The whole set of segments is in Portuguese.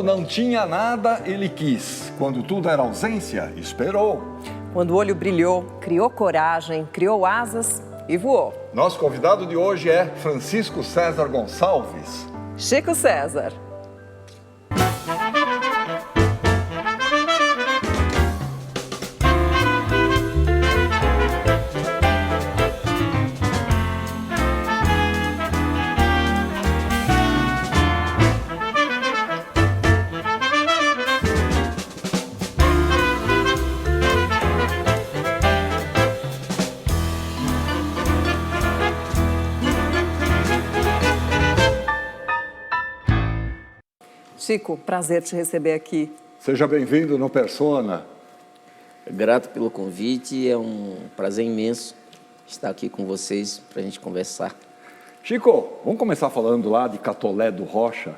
não tinha nada, ele quis. Quando tudo era ausência, esperou. Quando o olho brilhou, criou coragem, criou asas e voou. Nosso convidado de hoje é Francisco César Gonçalves. Chico César. Chico, prazer te receber aqui. Seja bem-vindo no Persona. Grato pelo convite, é um prazer imenso estar aqui com vocês para a gente conversar. Chico, vamos começar falando lá de Catolé do Rocha,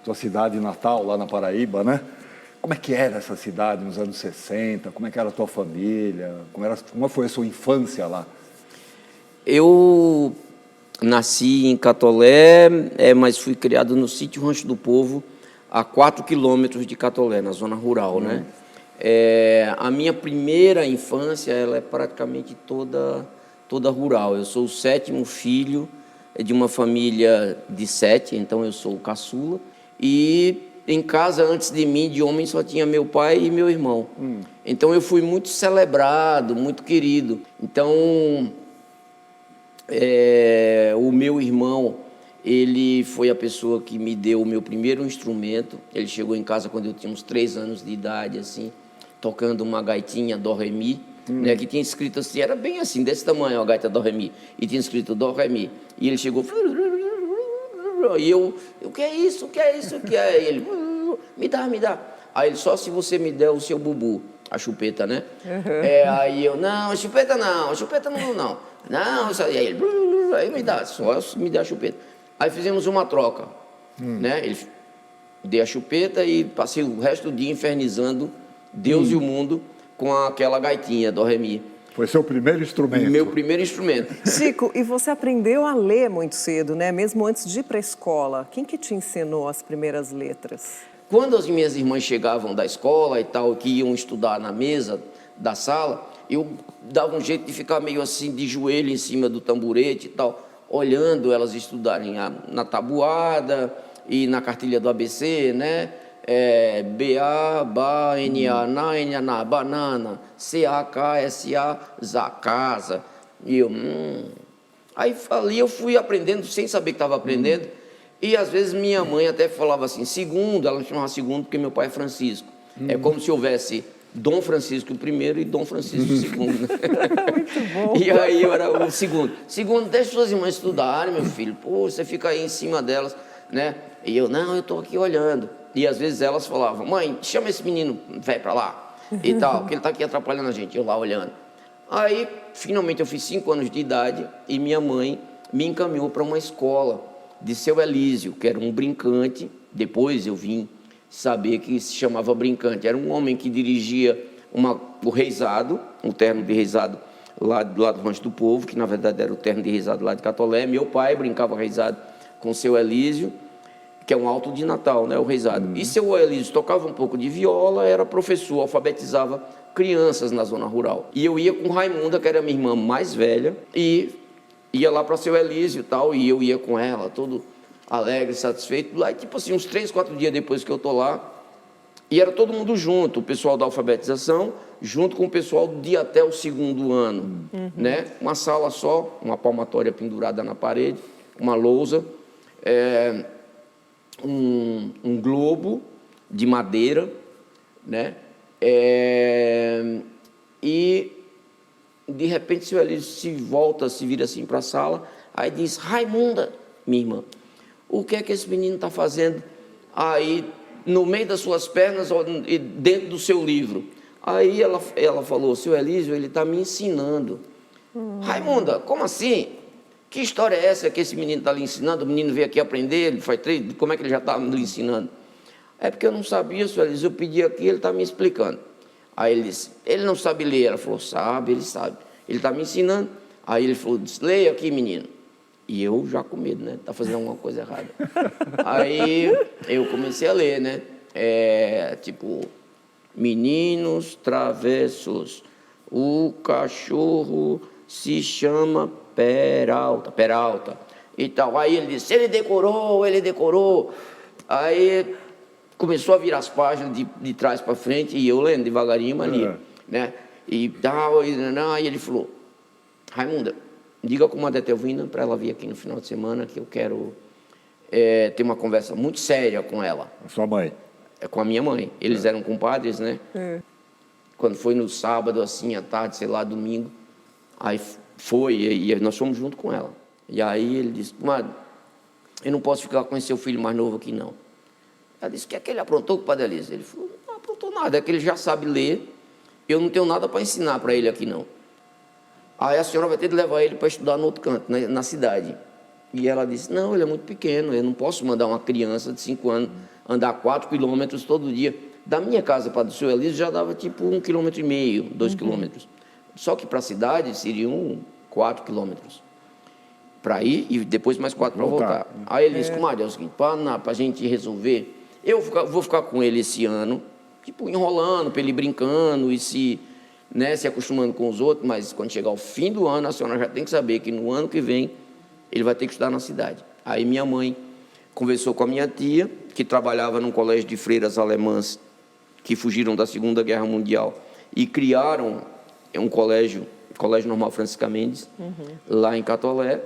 tua cidade natal lá na Paraíba, né? Como é que era essa cidade nos anos 60? Como é que era a tua família? Como foi a sua infância lá? Eu nasci em Catolé, mas fui criado no sítio Rancho do Povo, a 4 quilômetros de Catolé, na zona rural, né? A minha primeira infância, ela é praticamente toda rural. Eu sou o 7º filho de uma família de 7, então eu sou o caçula. E em casa, antes de mim, de homem, só tinha meu pai e meu irmão. Então eu fui muito celebrado, muito querido. Então, o meu irmão, ele foi a pessoa que me deu o meu primeiro instrumento. Ele chegou em casa quando eu tinha uns 3 anos de idade, assim, tocando uma gaitinha Dó, Ré, Mi, né, que tinha escrito assim, era bem assim, desse tamanho a gaita Dó, Ré, Mi, e tinha escrito Dó, Ré, Mi. E ele chegou, e eu, o que é isso, o que é isso, o que é? E ele, me dá. Aí ele, só se você me der o seu bubu, a chupeta, né? Aí eu, não, chupeta não. Não, isso aí, aí me dá, só me dá a chupeta. Aí fizemos uma troca, né? Ele deu a chupeta e passei o resto do dia infernizando Deus e o mundo com aquela gaitinha Dó, Ré, Mi. Foi seu primeiro instrumento? Meu primeiro instrumento. Chico, e você aprendeu a ler muito cedo, né? Mesmo antes de ir para a escola. Quem que te ensinou as primeiras letras? Quando as minhas irmãs chegavam da escola e tal, que iam estudar na mesa da sala, eu dava um jeito de ficar meio assim, de joelho em cima do tamborete e tal, olhando elas estudarem na tabuada e na cartilha do ABC, né? B-A, Ba, N-A, Na, N-A, Na, banana, C-A-K, S-A, za, casa. E eu, Aí ali eu fui aprendendo, sem saber que estava aprendendo, e às vezes minha mãe até falava assim, segundo, ela me chamava segundo porque meu pai é Francisco. É como se houvesse Dom Francisco I e Dom Francisco II. Né? Muito bom. E aí eu era o segundo. Segundo, deixa suas irmãs estudarem, meu filho. Pô, você fica aí em cima delas, né? E eu, não, eu estou aqui olhando. E às vezes elas falavam, mãe, chama esse menino velho para lá e tal, que ele está aqui atrapalhando a gente. Eu lá olhando. Aí, finalmente, eu fiz 5 anos de idade e minha mãe me encaminhou para uma escola de Seu Elísio, que era um brincante. Depois eu vim saber que se chamava brincante. Era um homem que dirigia o reisado, um terno de reisado lá do Rancho do Povo, que na verdade era o terno de reisado lá de Catolé. Meu pai brincava reisado com Seu Elísio, que é um alto de Natal, né, o reisado. E Seu Elísio tocava um pouco de viola, era professor, alfabetizava crianças na zona rural. E eu ia com Raimunda, que era minha irmã mais velha, e ia lá para Seu Elísio e tal, e eu ia com ela, todo alegre, satisfeito. Lá, tipo assim, uns 3, 4 dias depois que eu tô lá, e era todo mundo junto, o pessoal da alfabetização, junto com o pessoal de até o 2º ano, né? Uma sala só, uma palmatória pendurada na parede, uma lousa, um globo de madeira, né? E de repente Seu Elísio se volta, se vira assim para a sala, aí diz, Raimunda, minha irmã, o que é que esse menino está fazendo aí no meio das suas pernas e dentro do seu livro? Aí ela falou, Seu Elísio, ele está me ensinando. Raimunda, como assim? Que história é essa que esse menino está lhe ensinando? O menino veio aqui aprender, ele faz 3, como é que ele já está lhe ensinando? É porque eu não sabia, Seu Elísio, eu pedi aqui, ele está me explicando. Aí ele disse, ele não sabe ler. Ela falou, sabe, ele sabe. Ele está me ensinando. Aí ele falou, leia aqui, menino. E eu já com medo, né? Está fazendo alguma coisa errada. Aí eu comecei a ler, né? Tipo, meninos travessos, o cachorro se chama Peralta e tal. Aí ele disse, ele decorou. Aí começou a virar as páginas de trás para frente e eu lendo devagarinho ali, né? E tal, aí ele falou, Raimunda, diga com a Detelvina para ela vir aqui no final de semana que eu quero ter uma conversa muito séria com ela. A sua mãe? Com a minha mãe. Eles eram compadres, né? Quando foi no sábado, assim, à tarde, sei lá, domingo, aí foi e nós fomos junto com ela. E aí ele disse, comadre, eu não posso ficar com esse seu filho mais novo aqui, não. Ela disse, o que é que ele aprontou com o Padre Elísio? Ele falou, não aprontou nada, é que ele já sabe ler, eu não tenho nada para ensinar para ele aqui, não. Aí a senhora vai ter de levar ele para estudar no outro canto, na cidade. E ela disse, não, ele é muito pequeno, eu não posso mandar uma criança de 5 anos andar 4 quilômetros todo dia. Da minha casa para o seu Elísio já dava tipo 1,5 km, 2 quilômetros. Só que para a cidade seriam 4 quilômetros. Para ir e depois mais 4 para voltar. Aí ele disse, comadre, é o seguinte, para a gente resolver, eu vou ficar com ele esse ano, tipo, enrolando, para ele brincando e se acostumando com os outros, mas quando chegar o fim do ano, a senhora já tem que saber que no ano que vem ele vai ter que estudar na cidade. Aí minha mãe conversou com a minha tia, que trabalhava num colégio de freiras alemãs que fugiram da Segunda Guerra Mundial e criaram um Colégio Normal Francisca Mendes, lá em Catolé,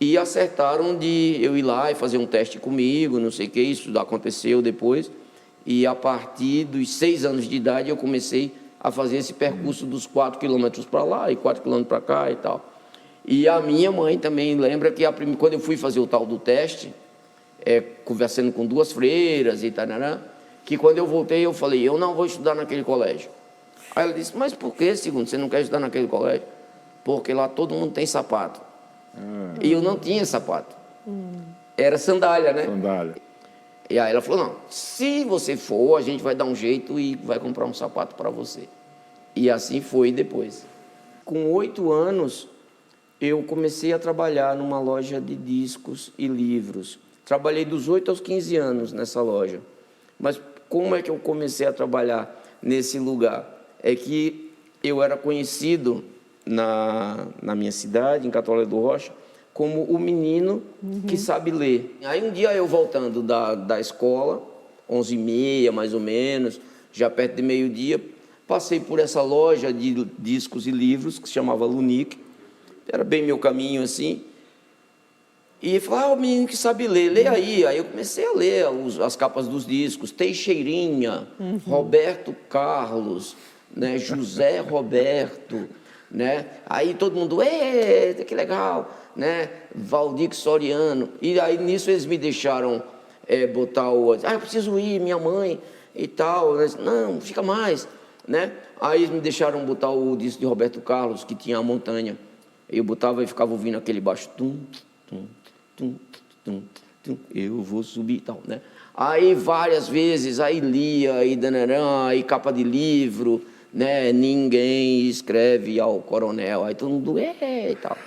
e acertaram de eu ir lá e fazer um teste comigo, não sei o que, isso aconteceu depois, e a partir dos 6 anos de idade eu comecei a fazer esse percurso dos 4 quilômetros para lá e 4 quilômetros para cá e tal. E a minha mãe também lembra que quando eu fui fazer o tal do teste, conversando com 2 freiras e tal, que quando eu voltei eu falei, eu não vou estudar naquele colégio. Aí ela disse, mas por que, segundo, você não quer estudar naquele colégio? Porque lá todo mundo tem sapato. E eu não tinha sapato. Era sandália, né? Sandália. E aí ela falou, não, se você for, a gente vai dar um jeito e vai comprar um sapato para você. E assim foi depois. Com 8 anos, eu comecei a trabalhar numa loja de discos e livros. Trabalhei dos 8 aos 15 anos nessa loja. Mas como é que eu comecei a trabalhar nesse lugar? É que eu era conhecido na minha cidade, em Catolé do Rocha, como o menino que sabe ler. Aí um dia eu voltando da escola, 11h30 mais ou menos, já perto de meio-dia, passei por essa loja de discos e livros que se chamava Lunique, era bem meu caminho assim, e falei, o menino que sabe ler, lê aí. Aí eu comecei a ler as capas dos discos, Teixeirinha, Roberto Carlos, né, José Roberto, né? Aí todo mundo, que legal, né? Valdir Soriano. E aí nisso eles me deixaram botar eu preciso ir, minha mãe e tal. Não, fica mais, né? Aí eles me deixaram botar o disco de Roberto Carlos, que tinha a montanha. Eu botava e ficava ouvindo aquele baixo, eu vou subir e tal, né? Aí várias vezes, aí lia, aí danarã, aí capa de livro, né? Ninguém escreve ao coronel, aí todo mundo e tal.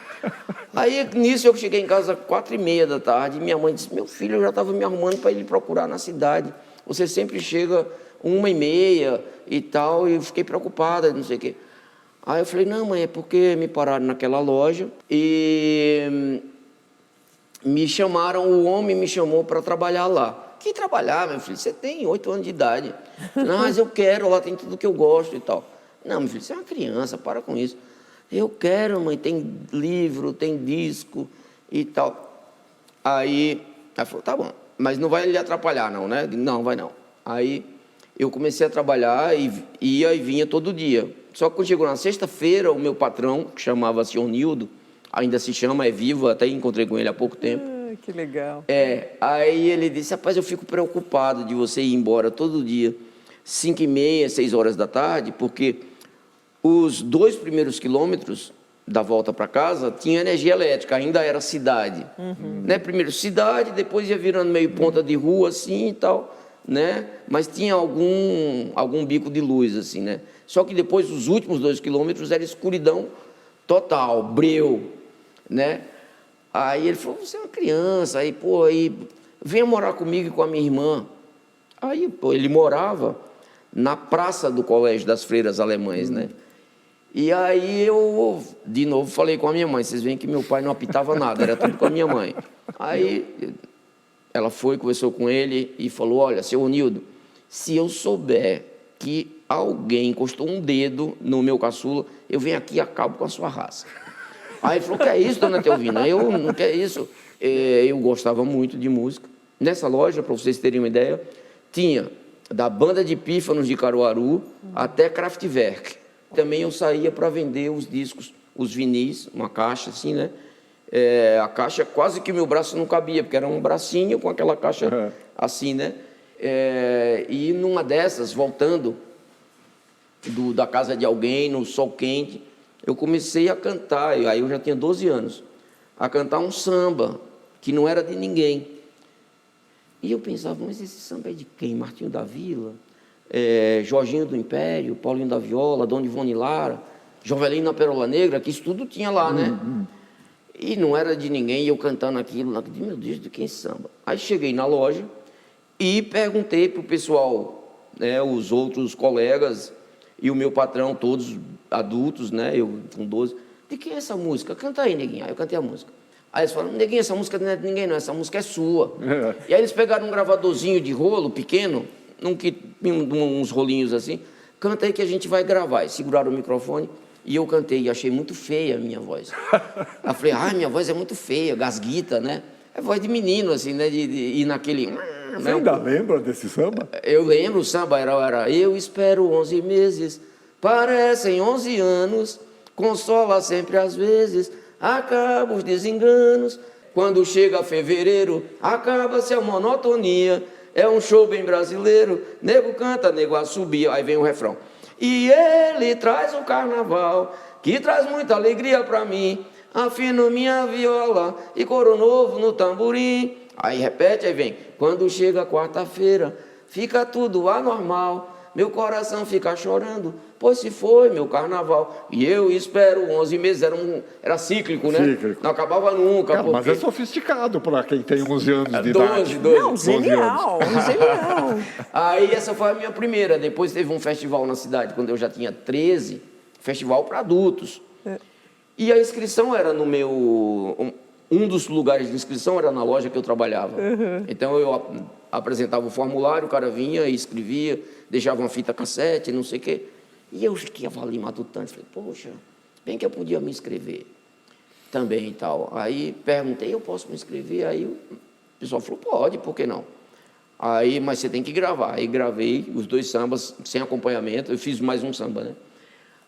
Aí nisso eu cheguei em casa 4h30 da tarde, e minha mãe disse, meu filho, eu já estava me arrumando para ele procurar na cidade, você sempre chega 1h30 e tal, e eu fiquei preocupada, não sei o quê. Aí eu falei, não, mãe, é porque me pararam naquela loja e me chamaram, o homem me chamou para trabalhar lá. Que trabalhar, meu filho? Você tem 8 anos de idade. Não, mas eu quero, lá tem tudo que eu gosto e tal. Não, meu filho, você é uma criança, para com isso. Eu quero, mãe, tem livro, tem disco e tal. Aí ela falou, tá bom, mas não vai lhe atrapalhar não, né? Não, vai não. Aí eu comecei a trabalhar e ia e vinha todo dia. Só que quando chegou na sexta-feira, o meu patrão, que chamava-se Onildo, ainda se chama, é vivo, até encontrei com ele há pouco tempo. Que legal. Aí ele disse, rapaz, eu fico preocupado de você ir embora todo dia, 5h30, 6 horas da tarde, porque os 2 primeiros quilômetros da volta para casa tinha energia elétrica, ainda era cidade. Né? Primeiro cidade, depois ia virando meio ponta de rua assim e tal, né? Mas tinha algum bico de luz, assim, né? Só que depois, os últimos 2 quilômetros, era escuridão total, breu, né? Aí ele falou, você é uma criança, aí venha morar comigo e com a minha irmã. Aí, pô, ele morava na praça do Colégio das Freiras Alemães, né? E aí eu, de novo, falei com a minha mãe. Vocês veem que meu pai não apitava nada, era tudo com a minha mãe. Aí ela foi, conversou com ele e falou, olha, seu Nildo, se eu souber que alguém encostou um dedo no meu caçula, eu venho aqui e acabo com a sua raça. Aí ele falou, que é isso, dona Teovina? Eu não quero isso. Eu gostava muito de música. Nessa loja, para vocês terem uma ideia, tinha da banda de pífanos de Caruaru até Kraftwerk. Também eu saía para vender os discos, os vinis, uma caixa assim, né? A caixa quase que meu braço não cabia, porque era um bracinho com aquela caixa assim, né? E numa dessas, voltando da casa de alguém, no sol quente, eu comecei a cantar, aí eu já tinha 12 anos, a cantar um samba, que não era de ninguém. E eu pensava, mas esse samba é de quem? Martinho da Vila, Jorginho do Império, Paulinho da Viola, Dona Ivone Lara, Jovelino na Pérola Negra, que isso tudo tinha lá, né? E não era de ninguém, e eu cantando aquilo, meu Deus, de quem é esse samba? Aí cheguei na loja e perguntei para o pessoal, né, os outros colegas e o meu patrão, todos adultos, né, eu com 12, de quem é essa música? Canta aí, neguinho. Aí eu cantei a música. Aí eles falaram, neguinho, essa música não é de ninguém não, essa música é sua. E aí eles pegaram um gravadorzinho de rolo pequeno, uns rolinhos assim, canta aí que a gente vai gravar. E seguraram o microfone e eu cantei, e achei muito feia a minha voz. Aí eu falei, minha voz é muito feia, gasguita, né? É voz de menino, assim, né, de ir naquele... Você ainda lembra desse samba? Eu lembro, o samba era eu espero 11 meses, parecem 11 anos, consola sempre às vezes, acaba os desenganos. Quando chega fevereiro, acaba-se a monotonia, é um show bem brasileiro, nego canta, nego assobia. Aí vem o refrão. E ele traz o carnaval, que traz muita alegria pra mim, afino minha viola e coro novo no tamborim. Aí repete, aí vem, quando chega quarta-feira, fica tudo anormal, meu coração fica chorando, pois se foi meu carnaval. E eu espero 11 meses, era cíclico, né? Cíclico. Não acabava nunca. Porque... Mas é sofisticado para quem tem 11 anos de 12, idade. 12. Não, genial, genial. Aí essa foi a minha primeira. Depois teve um festival na cidade, quando eu já tinha 13, festival para adultos. E a inscrição era no meu... Um dos lugares de inscrição era na loja que eu trabalhava. Então eu apresentava o formulário, o cara vinha e escrevia, deixava uma fita cassete, não sei o quê. E eu ficava ali matutando, falei, poxa, bem que eu podia me inscrever também e tal. Aí perguntei, eu posso me inscrever? Aí o pessoal falou, pode, por que não? Aí, mas você tem que gravar. Aí gravei os 2 sambas sem acompanhamento, eu fiz mais um samba, né?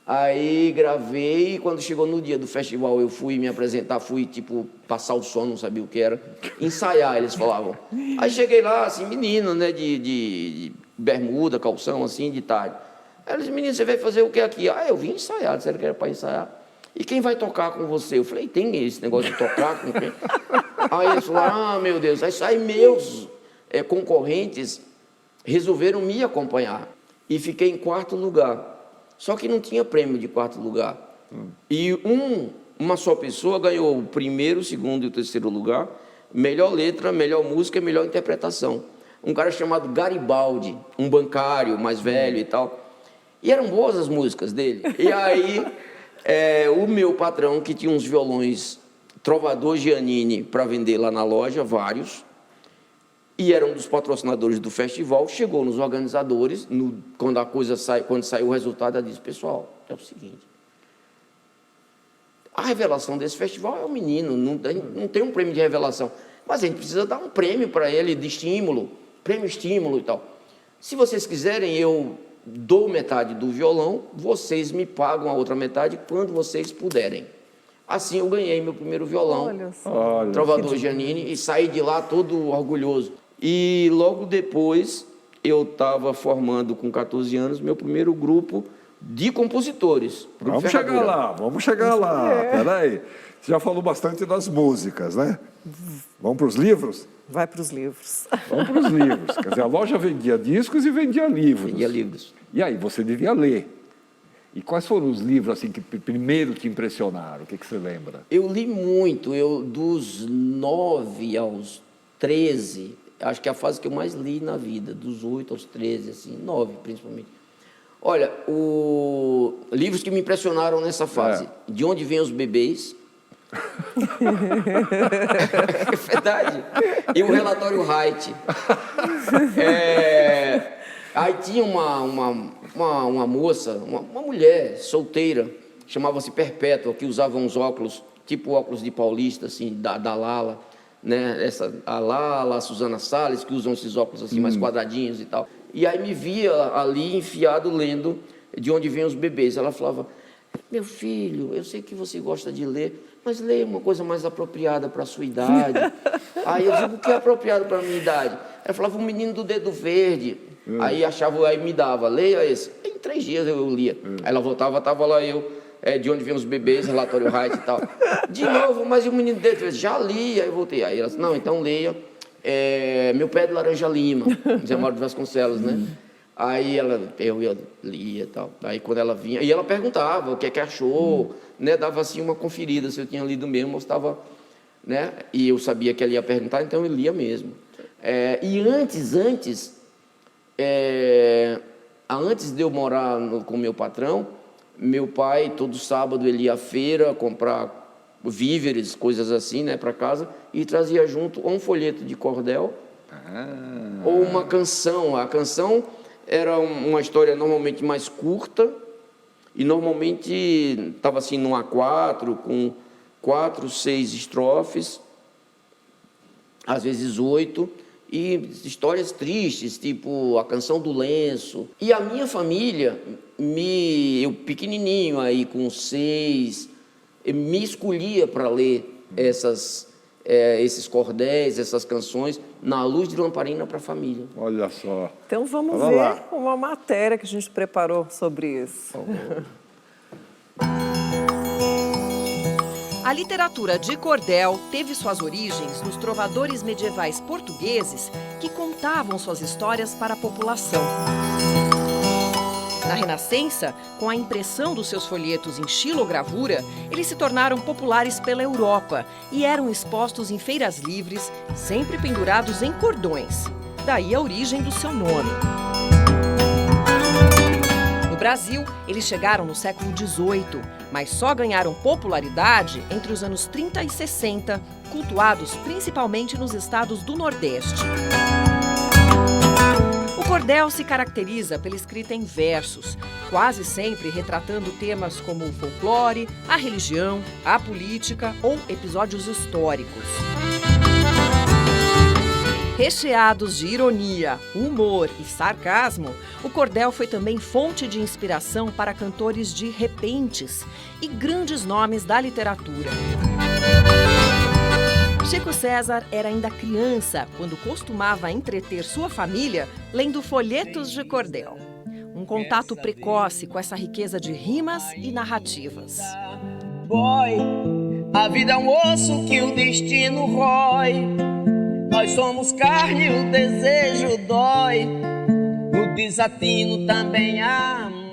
Aí gravei, e quando chegou no dia do festival, eu fui me apresentar, fui, tipo, passar o som, não sabia o que era, ensaiar, eles falavam. Aí cheguei lá, assim, menino, né, de bermuda, calção, assim, de tarde. Aí eles, menino, você veio fazer o que aqui? Eu vim ensaiar, disseram que era para ensaiar. E quem vai tocar com você? Eu falei, tem esse negócio de tocar com quem? Aí eles falaram, meu Deus. Aí meus concorrentes resolveram me acompanhar. E fiquei em 4º lugar. Só que não tinha prêmio de 4º lugar. E uma só pessoa ganhou o 1º, o 2º e o 3º lugar, melhor letra, melhor música e melhor interpretação. Um cara chamado Garibaldi, um bancário mais velho e tal. E eram boas as músicas dele. E aí, o meu patrão, que tinha uns violões Trovador Giannini para vender lá na loja, vários, e era um dos patrocinadores do festival, chegou nos organizadores, quando saiu o resultado, ela disse, pessoal, é o seguinte, a revelação desse festival é o menino, não tem um prêmio de revelação, mas a gente precisa dar um prêmio para ele de estímulo, prêmio estímulo e tal. Se vocês quiserem, eu dou metade do violão, vocês me pagam a outra metade quando vocês puderem. Assim eu ganhei meu 1º violão, Trovador Giannini, e saí de lá todo orgulhoso. E logo depois eu estava formando, com 14 anos, meu primeiro grupo de compositores. Vamos chegar lá. Peraí. Você já falou bastante das músicas, né? Vamos para os livros? Vai para os livros. Vamos para os livros. Quer dizer, a loja vendia discos e vendia livros. Vendia livros. E aí, você devia ler. E quais foram os livros assim, que primeiro te impressionaram? O que você lembra? Eu li muito. Dos 9 aos 13, acho que é a fase que eu mais li na vida, dos 8 aos 13, assim, 9 principalmente. Olha, livros que me impressionaram nessa fase. De Onde Vêm os Bebês? É verdade. E o Relatório Wright. Aí tinha uma moça, uma mulher solteira, chamava-se Perpétua, que usava uns óculos, tipo óculos de paulista, assim, da Lala, né? A Lala, a Suzana Salles, que usam esses óculos assim, mais quadradinhos e tal. E aí me via ali enfiado lendo De Onde Vêm os Bebês. Ela falava: meu filho, eu sei que você gosta de ler, mas leia uma coisa mais apropriada para a sua idade. Aí eu digo: o que é apropriado para a minha idade? Ela falava: O Menino do Dedo Verde. Aí me dava: leia esse. Em 3 dias eu lia. Aí ela voltava, estava lá eu, De Onde Vêm os Bebês, Relatório Wright e tal. De novo, mas e O Menino do Dedo Verde? Já li, aí eu voltei. Aí ela disse: não, então leia Meu Pé de Laranja Lima, Zé Mauro de Vasconcelos, né? Aí eu lia e tal. Aí quando ela vinha, e ela perguntava o que é que achou, né? Dava assim uma conferida se eu tinha lido mesmo, mostrava, né? E eu sabia que ela ia perguntar, então eu lia mesmo. E antes de eu morar com meu patrão, meu pai, todo sábado, ele ia à feira comprar víveres, coisas assim, né, para casa, e trazia junto ou um folheto de cordel ou uma canção. A canção era uma história normalmente mais curta e normalmente estava assim num A4, com 4, 6 estrofes, às vezes 8, e histórias tristes, tipo A Canção do Lenço. E a minha família, eu pequenininho aí com 6, me escolhia para ler esses cordéis, essas canções, na luz de lamparina para a família. Olha só. Então vamos ver lá uma matéria que a gente preparou sobre isso. A literatura de cordel teve suas origens nos trovadores medievais portugueses que contavam suas histórias para a população. Na Renascença, com a impressão dos seus folhetos em xilogravura, eles se tornaram populares pela Europa e eram expostos em feiras livres, sempre pendurados em cordões. Daí a origem do seu nome. No Brasil, eles chegaram no século XVIII, mas só ganharam popularidade entre os anos 30 e 60, cultuados principalmente nos estados do Nordeste. O cordel se caracteriza pela escrita em versos, quase sempre retratando temas como o folclore, a religião, a política ou episódios históricos. Recheados de ironia, humor e sarcasmo, o cordel foi também fonte de inspiração para cantores de repentes e grandes nomes da literatura. Chico César era ainda criança quando costumava entreter sua família lendo folhetos de cordel. Um contato precoce com essa riqueza de rimas e narrativas. Boy, a vida é um osso que o destino rói. Nós somos carne e o desejo dói. No desatino também há amor.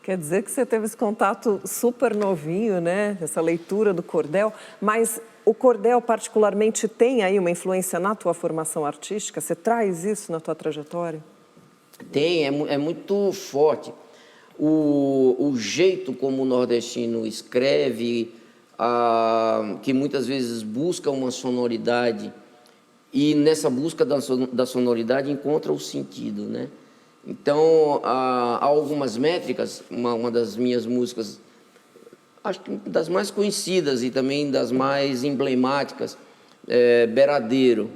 Quer dizer que você teve esse contato super novinho, né? Essa leitura do cordel. Mas o cordel particularmente tem aí uma influência na tua formação artística? Você traz isso na tua trajetória? Tem, é muito forte. O jeito como o nordestino escreve, que muitas vezes busca uma sonoridade e nessa busca da sonoridade encontra o sentido, né? Então, há algumas métricas, uma das minhas músicas, acho que das mais conhecidas e também das mais emblemáticas, Beradeiro,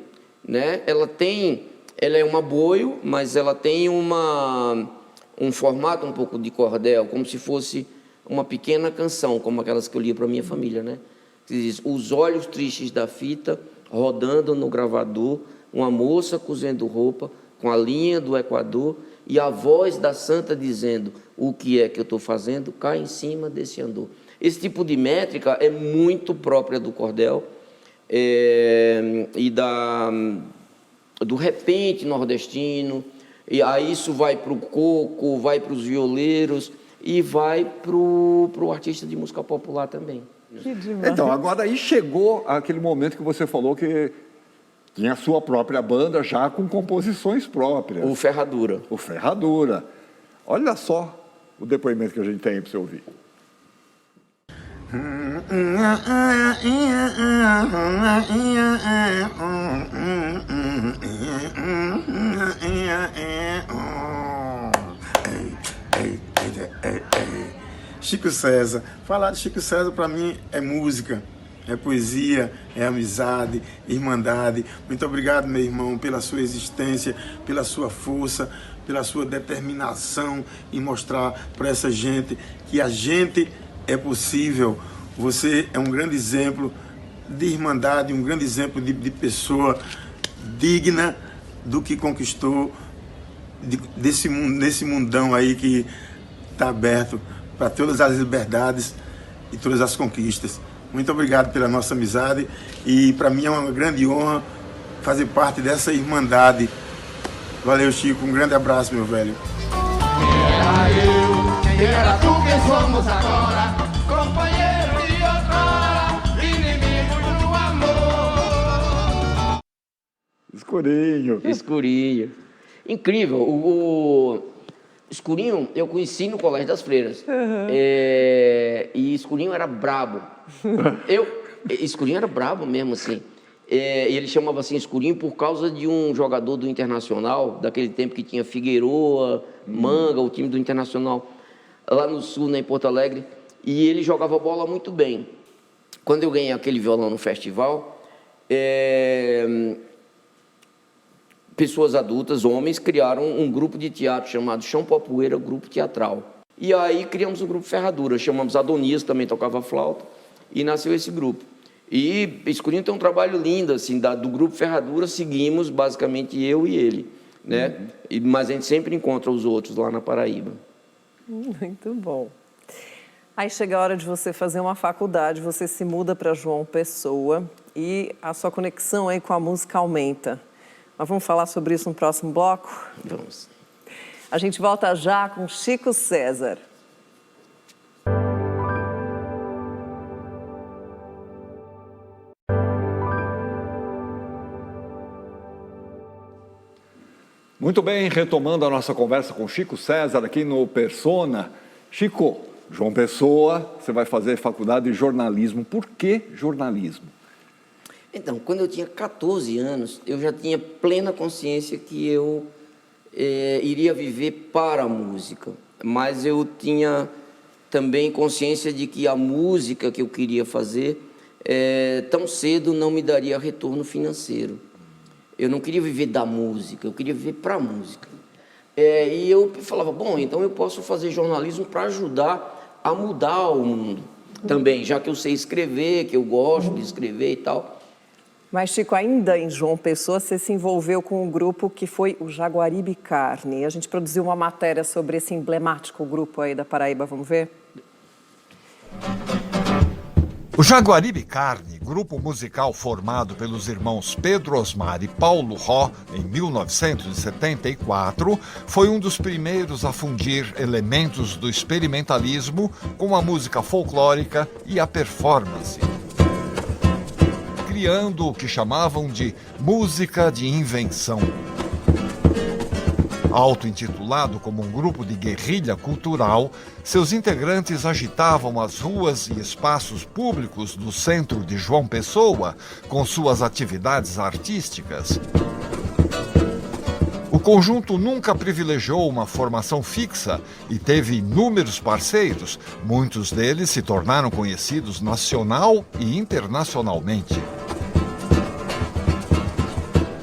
né? Ela é uma boio, mas ela tem um formato um pouco de cordel, como se fosse uma pequena canção, como aquelas que eu lia para a minha família, né? Que diz: os olhos tristes da fita rodando no gravador, uma moça cozendo roupa com a linha do Equador e a voz da santa dizendo: o que é que eu estou fazendo? Cai em cima desse andor. Esse tipo de métrica é muito própria do cordel e do repente nordestino, e aí isso vai para o coco, vai para os violeiros e vai para o artista de música popular também. Que demais. Então, agora aí chegou aquele momento que você falou que Tinha a sua própria banda já com composições próprias. O Ferradura. O Ferradura. Olha só o depoimento que a gente tem para você ouvir. Chico César. Falar de Chico César para mim é música, é poesia, é amizade, irmandade. Muito obrigado, meu irmão, pela sua existência, pela sua força, pela sua determinação em mostrar para essa gente que a gente é possível. Você é um grande exemplo de irmandade, um grande exemplo de pessoa digna do que conquistou desse mundão aí que está aberto para todas as liberdades e todas as conquistas. Muito obrigado pela nossa amizade e para mim é uma grande honra fazer parte dessa irmandade. Valeu, Chico, um grande abraço, meu velho. Quem era tu, quem somos agora, companheiro de outrora, inimigo do amor. Escurinho. Escurinho. Incrível. O Escurinho eu conheci no Colégio das Freiras. E Escurinho era brabo. Escurinho era brabo mesmo, assim. Ele chamava assim Escurinho por causa de um jogador do Internacional, daquele tempo que tinha Figueroa, Manga, o time do Internacional, lá no Sul, né, em Porto Alegre. E ele jogava bola muito bem. Quando eu ganhei aquele violão no festival, pessoas adultas, homens, criaram um grupo de teatro chamado Chão Popoeira, Grupo Teatral. E aí criamos o grupo Ferradura, chamamos Adonias, também tocava flauta, e nasceu esse grupo. E Escurinho tem um trabalho lindo, assim, do grupo Ferradura, seguimos basicamente eu e ele, né? Mas a gente sempre encontra os outros lá na Paraíba. Muito bom. Aí chega a hora de você fazer uma faculdade, você se muda para João Pessoa e a sua conexão aí com a música aumenta. Mas vamos falar sobre isso no próximo bloco? Vamos. A gente volta já com Chico César. Muito bem, retomando a nossa conversa com Chico César aqui no Persona. Chico, João Pessoa, você vai fazer faculdade de jornalismo. Por que jornalismo? Então, quando eu tinha 14 anos, eu já tinha plena consciência que eu iria viver para a música. Mas eu tinha também consciência de que a música que eu queria fazer, tão cedo não me daria retorno financeiro. Eu não queria viver da música, eu queria viver para a música. E eu falava, bom, então eu posso fazer jornalismo para ajudar a mudar o mundo também, já que eu sei escrever, que eu gosto de escrever e tal. Mas, Chico, ainda em João Pessoa, você se envolveu com um grupo que foi o Jaguaribe Carne. A gente produziu uma matéria sobre esse emblemático grupo aí da Paraíba, vamos ver? O Jaguaribe Carne, grupo musical formado pelos irmãos Pedro Osmar e Paulo Ró em 1974, foi um dos primeiros a fundir elementos do experimentalismo com a música folclórica e a performance, criando o que chamavam de música de invenção. Auto-intitulado como um grupo de guerrilha cultural, seus integrantes agitavam as ruas e espaços públicos do centro de João Pessoa com suas atividades artísticas. O conjunto nunca privilegiou uma formação fixa e teve inúmeros parceiros, muitos deles se tornaram conhecidos nacional e internacionalmente.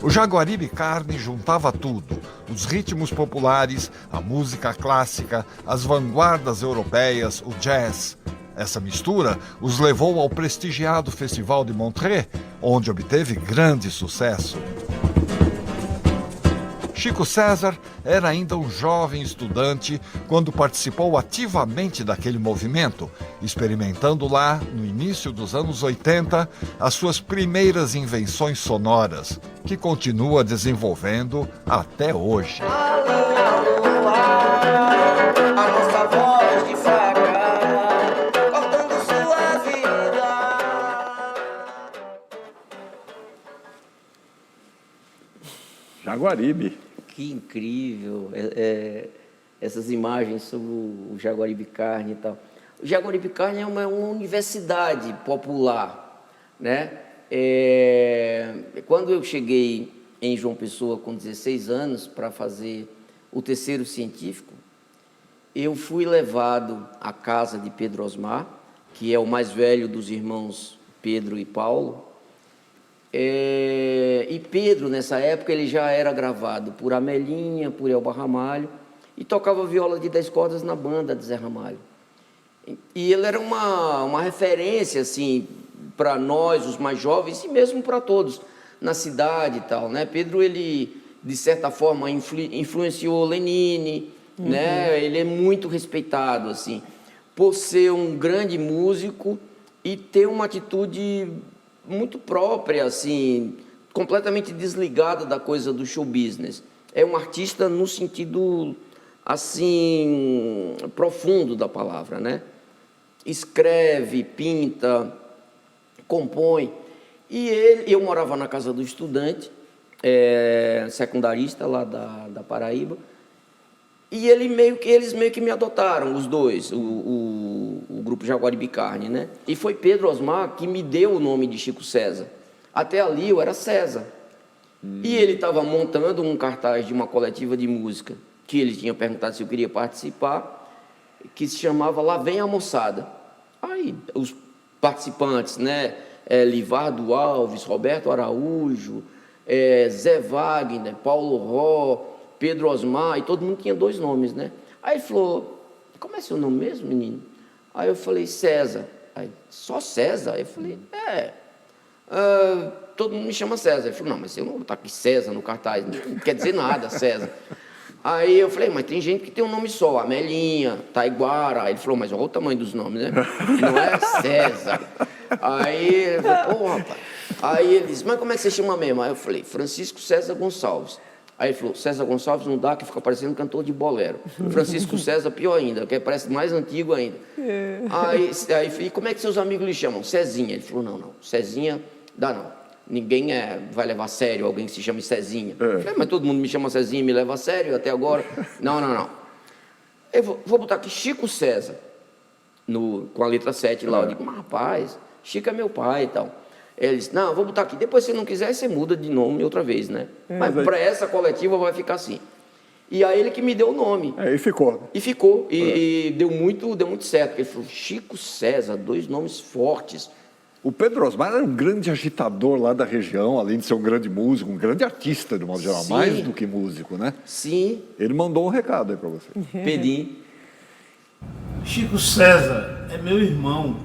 O Jaguaribe Carne juntava tudo: os ritmos populares, a música clássica, as vanguardas europeias, o jazz. Essa mistura os levou ao prestigiado Festival de Montreux, onde obteve grande sucesso. Chico César era ainda um jovem estudante quando participou ativamente daquele movimento, experimentando lá, no início dos anos 80, as suas primeiras invenções sonoras, que continua desenvolvendo até hoje. A nossa voz de faca, cortando sua vida. Jaguaribe. Que incrível essas imagens sobre o Jaguaribe Carne e tal. O Jaguaribe Carne é uma universidade popular, né? Quando eu cheguei em João Pessoa com 16 anos para fazer o terceiro científico, eu fui levado à casa de Pedro Osmar, que é o mais velho dos irmãos Pedro e Paulo. E Pedro, nessa época, ele já era gravado por Amelinha, por Elba Ramalho, e tocava viola de 10 cordas na banda de Zé Ramalho. E ele era uma referência, assim, para nós, os mais jovens, e mesmo para todos, na cidade e tal, né? Pedro, ele, de certa forma, influenciou Lenine, né? Ele é muito respeitado, assim, por ser um grande músico e ter uma atitude muito própria, assim, completamente desligada da coisa do show business. É um artista no sentido, assim, profundo da palavra, né? Escreve, pinta, compõe. E eu morava na casa do estudante, secundarista lá da Paraíba, e eles meio que me adotaram, os dois, o grupo Jaguaribe Carne, né? E foi Pedro Osmar que me deu o nome de Chico César. Até ali eu era César. E ele estava montando um cartaz de uma coletiva de música, que ele tinha perguntado se eu queria participar, que se chamava Lá Vem a Moçada. Aí os participantes, né? Livardo Alves, Roberto Araújo, Zé Wagner, Paulo Ró, Pedro Osmar, e todo mundo tinha 2 nomes, né? Aí ele falou, como é seu nome mesmo, menino? Aí eu falei, César. Aí, só César? Aí eu falei, todo mundo me chama César. Ele falou, não, mas eu não vou botar aqui César no cartaz, não quer dizer nada, César. Aí eu falei, mas tem gente que tem um nome só, Amelinha, Taiguara. Aí ele falou, mas olha o tamanho dos nomes, né? Não é César. Aí ele falou, pô, rapaz. Aí ele disse, mas como é que você chama mesmo? Aí eu falei, Francisco César Gonçalves. Aí ele falou, César Gonçalves não dá, que fica parecendo cantor de bolero. Francisco César, pior ainda, que parece mais antigo ainda. Aí e como é que seus amigos lhe chamam? Cezinha. Ele falou, não, Cezinha dá não. Ninguém vai levar a sério alguém que se chama Cezinha. Eu falei, mas todo mundo me chama Cezinha e me leva a sério até agora. Não. Eu vou botar aqui Chico César, com a letra 7 lá. Eu digo, mas rapaz, Chico é meu pai e tal. Ele disse, não, vou botar aqui. Depois, se não quiser, você muda de nome outra vez, né? Mas para essa coletiva vai ficar assim. E aí ele que me deu o nome. E ficou. E ficou. E deu muito certo. Porque ele falou, Chico César, 2 nomes fortes. O Pedro Osmar era um grande agitador lá da região, além de ser um grande músico, um grande artista, de modo geral, Sim. mais do que músico, né? Sim. Ele mandou um recado aí para você. Pedi. Chico César é meu irmão.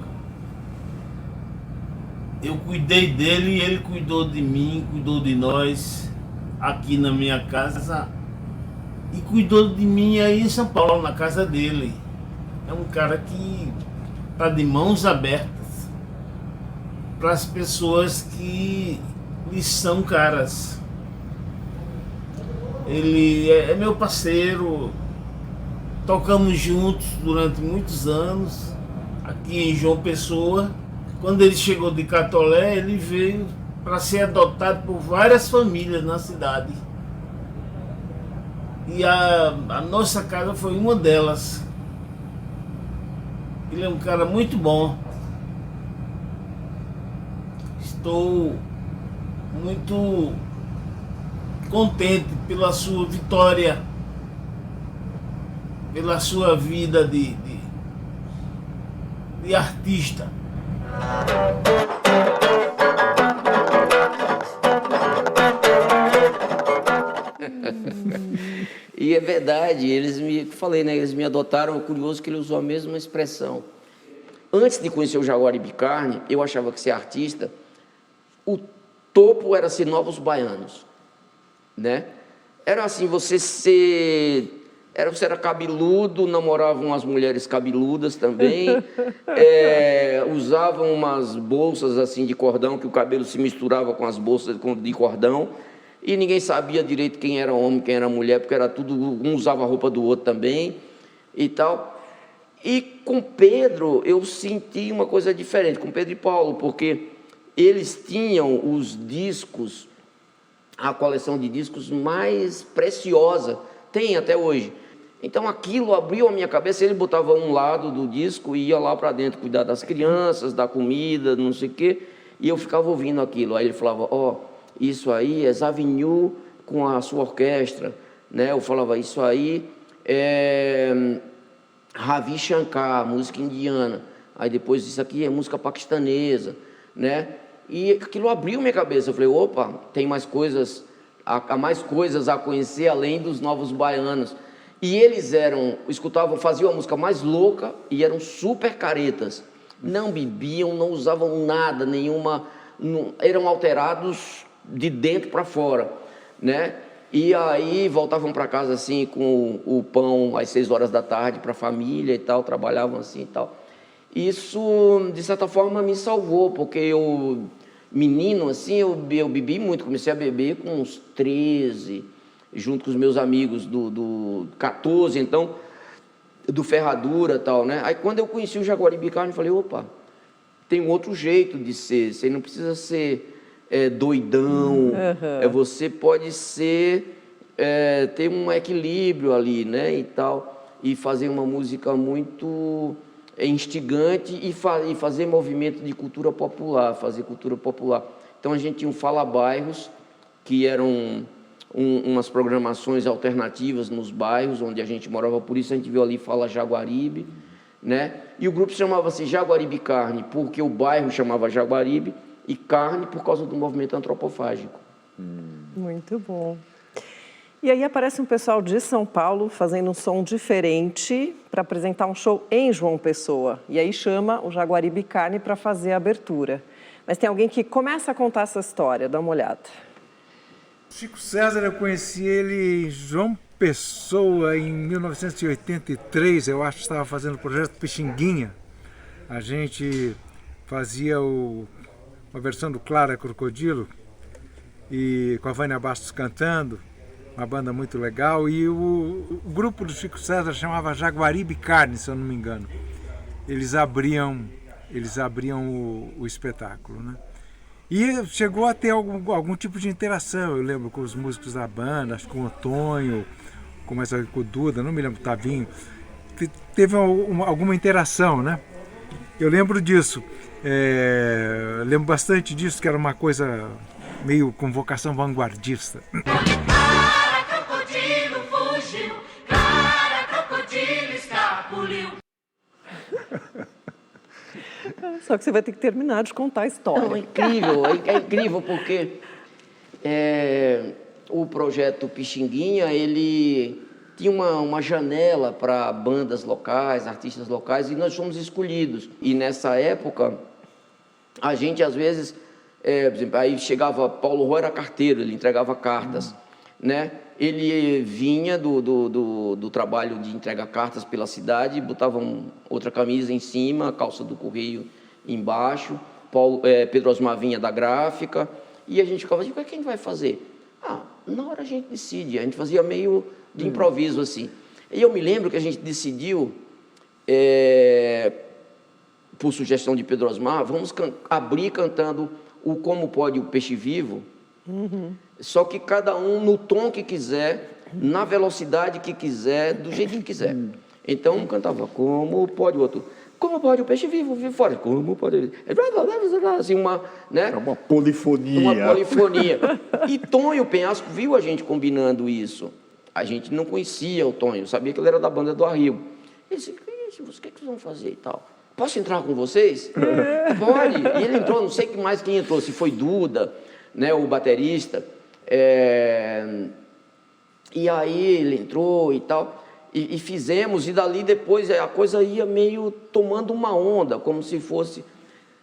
Eu cuidei dele e ele cuidou de mim, cuidou de nós aqui na minha casa e cuidou de mim aí em São Paulo, na casa dele. É um cara que está de mãos abertas para as pessoas que lhe são caras. Ele é meu parceiro, tocamos juntos durante muitos anos aqui em João Pessoa. Quando ele chegou de Catolé, ele veio para ser adotado por várias famílias na cidade. E a nossa casa foi uma delas. Ele é um cara muito bom. Estou muito contente pela sua vitória, pela sua vida de artista. E é verdade, eles me adotaram. É curioso que ele usou a mesma expressão. Antes de conhecer o Jaguaribe Carne, eu achava que ser artista, o topo era ser Novos Baianos, né? Era assim, você era cabeludo, namorava umas mulheres cabeludas também, usavam umas bolsas assim de cordão, que o cabelo se misturava com as bolsas de cordão, e ninguém sabia direito quem era homem, quem era mulher, porque era tudo, um usava a roupa do outro também e tal. E com Pedro eu senti uma coisa diferente, com Pedro e Paulo, porque eles tinham os discos a coleção de discos mais preciosa, tem até hoje. Então aquilo abriu a minha cabeça, ele botava um lado do disco e ia lá para dentro cuidar das crianças, da comida, não sei o quê, e eu ficava ouvindo aquilo. Aí ele falava, isso aí é Zavigny com a sua orquestra, né? Eu falava, isso aí é Ravi Shankar, música indiana. Aí depois isso aqui é música paquistanesa, né? E aquilo abriu minha cabeça. Eu falei, opa, tem mais coisas, há mais coisas a conhecer além dos novos baianos. E eles faziam a música mais louca e eram super caretas. Não bebiam, não usavam nada, eram alterados de dentro para fora, né? E aí voltavam para casa assim com o pão às 6 horas da tarde para a família e tal, trabalhavam assim e tal. Isso, de certa forma, me salvou, porque eu, menino assim, eu bebi muito, comecei a beber com uns 13, junto com os meus amigos do 14, então, do Ferradura e tal, né? Aí quando eu conheci o Jaguaribe Carne, eu falei, opa, tem um outro jeito de ser, você não precisa ser doidão, você pode ser, ter um equilíbrio ali, né, e tal, e fazer uma música muito instigante e fazer movimento de cultura popular, fazer cultura popular. Então a gente tinha um Fala Bairros, que eram umas programações alternativas nos bairros onde a gente morava, por isso a gente viu ali Fala Jaguaribe, né? E o grupo chamava-se Jaguaribe Carne, porque o bairro chamava Jaguaribe, e carne por causa do movimento antropofágico. Muito bom. E aí aparece um pessoal de São Paulo fazendo um som diferente para apresentar um show em João Pessoa. E aí chama o Jaguaribe Carne para fazer a abertura. Mas tem alguém que começa a contar essa história, dá uma olhada. Chico César, eu conheci ele em João Pessoa em 1983, eu acho que estava fazendo o projeto Pixinguinha. A gente fazia uma versão do Clara Crocodilo, e com a Vânia Bastos cantando, uma banda muito legal, e o grupo do Chico César chamava Jaguaribe Carne, se eu não me engano. Eles abriam o espetáculo, né? E chegou a ter algum tipo de interação, eu lembro, com os músicos da banda, acho que com o Tonho, com o Duda, não me lembro, Tavinho. Teve alguma interação, né? Eu lembro disso. Lembro bastante disso, que era uma coisa meio com vocação vanguardista. Clara crocodilo fugiu, Clara crocodilo escapuliu. Só que você vai ter que terminar de contar a história. Não, é incrível porque o projeto Pixinguinha, ele tinha uma janela para bandas locais, artistas locais, e nós fomos escolhidos. E nessa época, a gente às vezes, por exemplo, aí chegava, Paulo Ró era carteiro, ele entregava cartas, né? Ele vinha do trabalho de entregar cartas pela cidade, botava outra camisa em cima, a calça do correio embaixo, Pedro Osmar vinha da gráfica, e a gente ficava assim, o que é que a gente vai fazer? Na hora a gente decide, a gente fazia meio de improviso assim. E eu me lembro que a gente decidiu, por sugestão de Pedro Osmar, vamos abrir cantando o Como Pode o Peixe Vivo, só que cada um no tom que quiser, na velocidade que quiser, do jeito que quiser. Então um cantava Como Pode, o outro Como Pode o Peixe Vivo vive fora, Como Pode, assim, né? É uma polifonia. Uma polifonia. E Tonho Penhasco viu a gente combinando isso. A gente não conhecia o Tonho, sabia que ele era da banda do Arrigo. Ele disse, o que vocês vão fazer e tal? Posso entrar com vocês? Pode. E ele entrou, não sei mais quem entrou, se foi Duda, né, o baterista. E aí ele entrou e tal, e fizemos, e dali depois a coisa ia meio tomando uma onda, como se fosse...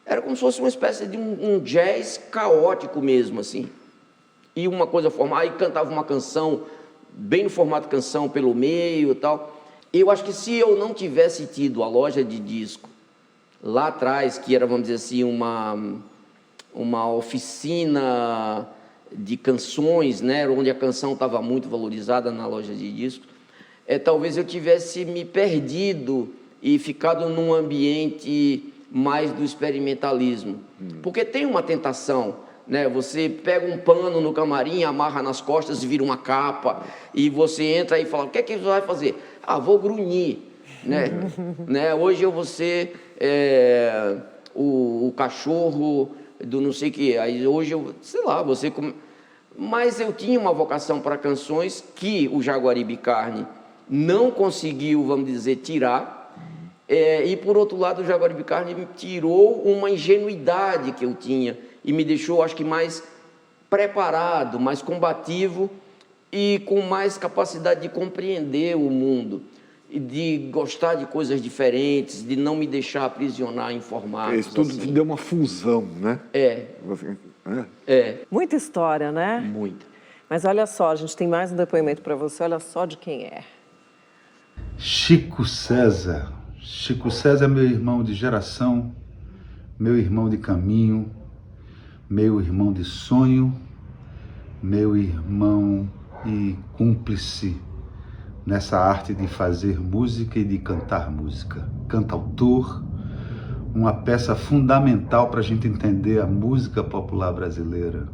Era como se fosse uma espécie de um jazz caótico mesmo, assim. E uma coisa formada, aí cantava uma canção, bem no formato canção pelo meio e tal. Eu acho que se eu não tivesse tido a loja de disco lá atrás, que era, vamos dizer assim, uma oficina de canções, né, onde a canção estava muito valorizada na loja de discos, talvez eu tivesse me perdido e ficado num ambiente mais do experimentalismo. Porque tem uma tentação né? Você pega um pano no camarim, amarra nas costas e vira uma capa, e você entra e fala, o que é que você vai fazer? Ah, vou grunhir, né? Hoje eu vou ser o cachorro do não sei o que, aí hoje eu, sei lá, você... Mas eu tinha uma vocação para canções que o Jaguaribe Carne não conseguiu, vamos dizer, tirar, e por outro lado o Jaguaribe Carne me tirou uma ingenuidade que eu tinha e me deixou, acho que, mais preparado, mais combativo e com mais capacidade de compreender o mundo e de gostar de coisas diferentes, de não me deixar aprisionar em formatos. Isso tudo assim. deu uma fusão, né? Muita história, né? Muita. Mas olha só, a gente tem mais um depoimento para você, olha só de quem é. Chico César. Chico César é meu irmão de geração, meu irmão de caminho, meu irmão de sonho, meu irmão e cúmplice nessa arte de fazer música e de cantar música. Cantautor, uma peça fundamental para a gente entender a música popular brasileira.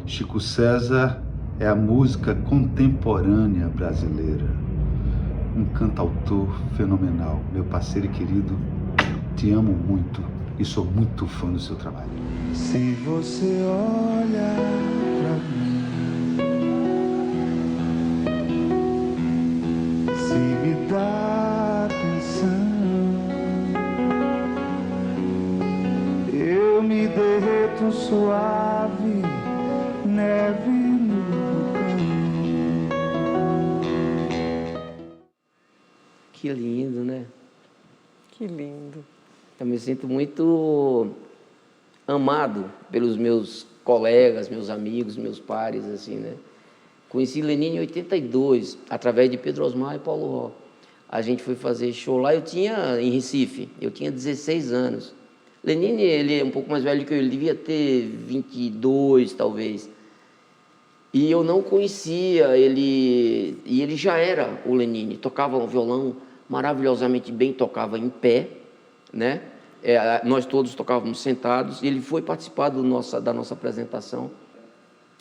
Chico César é a música contemporânea brasileira. Um cantautor fenomenal. Meu parceiro e querido, te amo muito e sou muito fã do seu trabalho. Se você olha pra mim, se me dá atenção, eu me derreto suave, neve no caminho. Que lindo, né? Que lindo. Eu me sinto muito amado pelos meus colegas, meus amigos, meus pares, assim, né? Conheci Lenine em 82, através de Pedro Osmar e Paulo Ró. A gente foi fazer show lá, em Recife, eu tinha 16 anos. Lenine, ele é um pouco mais velho que eu, ele devia ter 22, talvez. E eu não conhecia ele, e ele já era o Lenine, tocava um violão maravilhosamente bem, tocava em pé, né? Nós todos tocávamos sentados, e ele foi participar da nossa apresentação.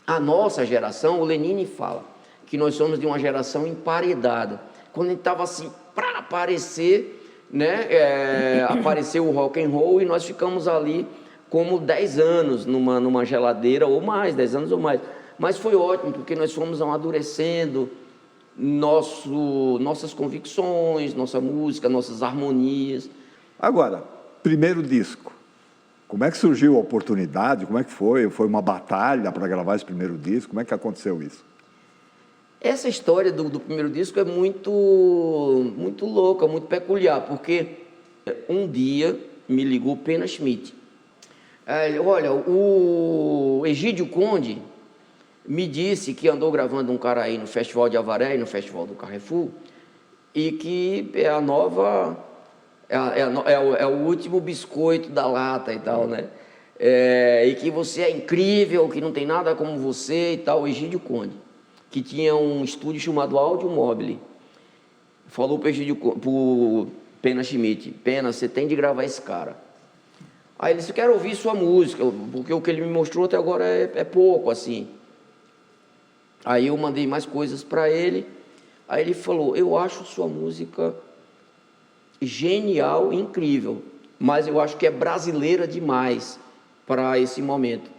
A nossa geração, o Lenine fala que nós somos de uma geração emparedada. Quando a gente estava assim, para aparecer, né? Apareceu o rock and roll e nós ficamos ali como 10 anos numa geladeira ou mais, 10 anos ou mais. Mas foi ótimo, porque nós fomos amadurecendo nossas convicções, nossa música, nossas harmonias. Agora, primeiro disco. Como é que surgiu a oportunidade? Como é que foi? Foi uma batalha para gravar esse primeiro disco? Como é que aconteceu isso? Essa história do primeiro disco é muito louca, muito peculiar, porque um dia me ligou Pena Schmidt. Olha, o Egídio Conde me disse que andou gravando um cara aí no Festival de Avaré e no Festival do Carrefour, e que é a nova... É o último biscoito da lata e tal, né? E que você é incrível, que não tem nada como você e tal. O Egídio Conde, que tinha um estúdio chamado Audio Mobile, falou para o Pena Schmidt: Pena, você tem de gravar esse cara. Aí ele disse: eu quero ouvir sua música, porque o que ele me mostrou até agora é pouco, assim. Aí eu mandei mais coisas para ele. Aí ele falou: eu acho sua música genial, incrível, mas eu acho que é brasileira demais para esse momento.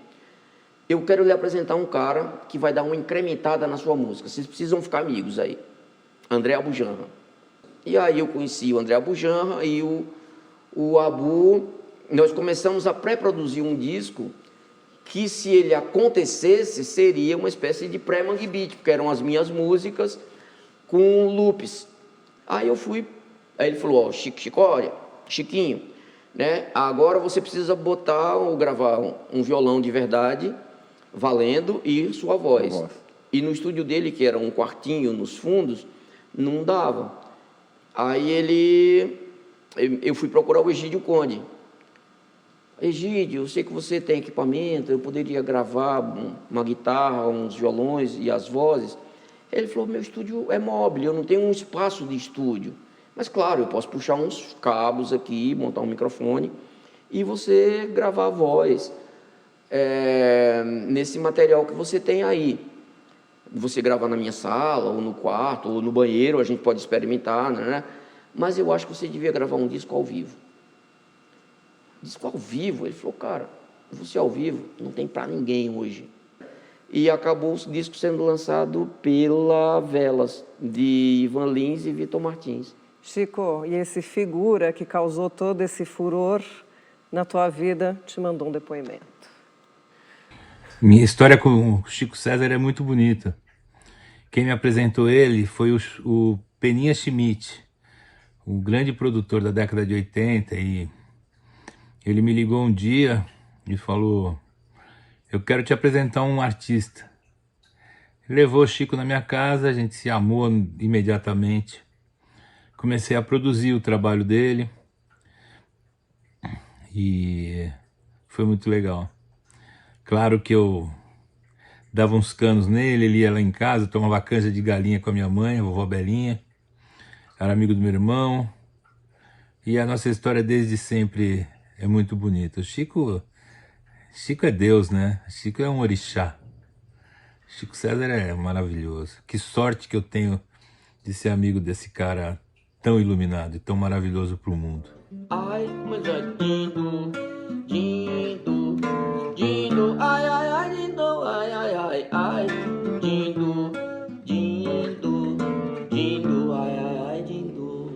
Eu quero lhe apresentar um cara que vai dar uma incrementada na sua música. Vocês precisam ficar amigos aí. André Abujanra. E aí eu conheci o André Abujanra e o Abu. Nós começamos a pré-produzir um disco que, se ele acontecesse, seria uma espécie de pré-Mangue Beat, porque eram as minhas músicas com loops. Aí eu fui. Aí ele falou: Chiquinho, né? Agora você precisa botar ou gravar um violão de verdade, valendo, e sua voz. E no estúdio dele, que era um quartinho nos fundos, não dava. Aí eu fui procurar o Egídio Conde. Egídio, eu sei que você tem equipamento, eu poderia gravar uma guitarra, uns violões e as vozes. Ele falou: meu estúdio é móvel, eu não tenho um espaço de estúdio. Mas, claro, eu posso puxar uns cabos aqui, montar um microfone e você gravar a voz. nesse material que você tem aí. Você gravar na minha sala, ou no quarto, ou no banheiro, a gente pode experimentar, né? Mas eu acho que você devia gravar um disco ao vivo. Disco ao vivo? Ele falou, cara, você ao vivo não tem para ninguém hoje. E acabou o disco sendo lançado pela Velas, de Ivan Lins e Vitor Martins. Chico, e esse figura que causou todo esse furor na tua vida te mandou um depoimento. Minha história com o Chico César é muito bonita. Quem me apresentou ele foi o Peninha Schmidt, o grande produtor da década de 80, e ele me ligou um dia e falou, eu quero te apresentar um artista. Levou o Chico na minha casa, a gente se amou imediatamente. Comecei a produzir o trabalho dele e foi muito legal. Claro que eu dava uns canos nele, ele ia lá em casa, tomava canja de galinha com a minha mãe, a vovó Belinha, era amigo do meu irmão, e a nossa história desde sempre é muito bonita. O Chico é Deus, né? Chico é um orixá. Chico César é maravilhoso. Que sorte que eu tenho de ser amigo desse cara tão iluminado e tão maravilhoso para o mundo. Ai, mas é lindo, lindo, lindo, ai, ai, ai, lindo, ai, ai, ai, ai, lindo, lindo, lindo, ai, ai, ai, lindo.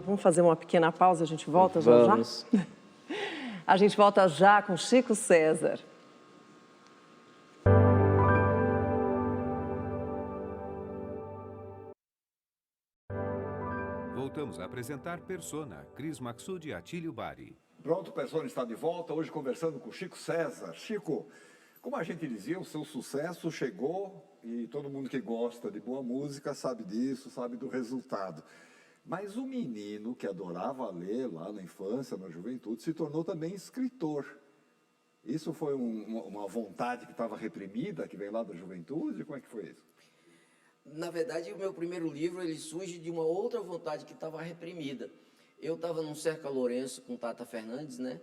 Vamos fazer uma pequena pausa, a gente volta já? Vamos. A gente volta já com Chico César. Voltamos a apresentar Persona, Cris Maxud e Atílio Bari. Pronto, o Persona está de volta, hoje conversando com Chico César. Chico, como a gente dizia, o seu sucesso chegou e todo mundo que gosta de boa música sabe disso, sabe do resultado. Mas o menino que adorava ler lá na infância, na juventude, se tornou também escritor. Isso foi uma vontade que estava reprimida, que veio lá da juventude? Como é que foi isso? Na verdade, o meu primeiro livro ele surge de uma outra vontade que estava reprimida. Eu estava num Cerca Lourenço com Tata Fernandes, né?